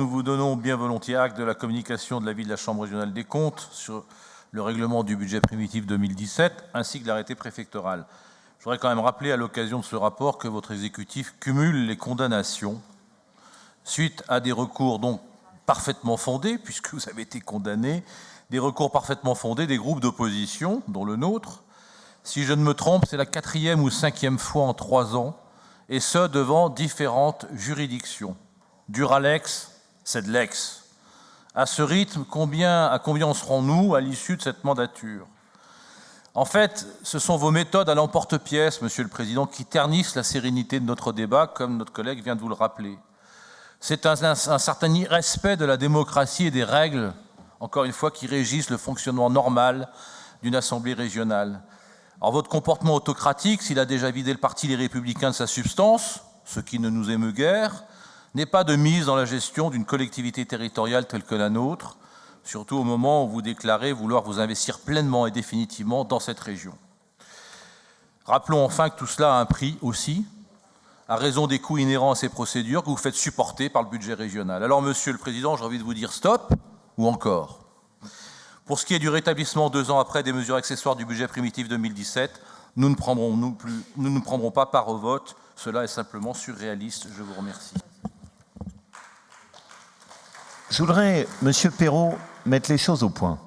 Nous vous donnons bien volontiers acte de la communication de l'avis de la Chambre régionale des comptes sur le règlement du budget primitif 2017, ainsi que l'arrêté préfectoral. Je voudrais quand même rappeler à l'occasion de ce rapport que votre exécutif cumule les condamnations suite à des recours donc parfaitement fondés, puisque vous avez été condamné, des recours parfaitement fondés des groupes d'opposition, dont le nôtre. Si je ne me trompe, c'est la 4e ou 5e fois en 3 ans, et ce, devant différentes juridictions. Duralex, c'est de l'ex. À ce rythme, à combien en serons-nous à l'issue de cette mandature? En fait, ce sont vos méthodes à l'emporte-pièce, Monsieur le Président, qui ternissent la sérénité de notre débat, comme notre collègue vient de vous le rappeler. C'est un certain irrespect de la démocratie et des règles, encore une fois, qui régissent le fonctionnement normal d'une assemblée régionale. Alors, votre comportement autocratique, s'il a déjà vidé le parti Les Républicains de sa substance, ce qui ne nous émeut guère, n'est pas de mise dans la gestion d'une collectivité territoriale telle que la nôtre, surtout au moment où vous déclarez vouloir vous investir pleinement et définitivement dans cette région. Rappelons enfin que tout cela a un prix aussi, à raison des coûts inhérents à ces procédures que vous faites supporter par le budget régional. Alors, Monsieur le Président, j'ai envie de vous dire stop ou encore. Pour ce qui est du rétablissement 2 ans après des mesures accessoires du budget primitif 2017, nous ne prendrons pas part au vote. Cela est simplement surréaliste. Je vous remercie. Je voudrais, Monsieur Perrot, mettre les choses au point.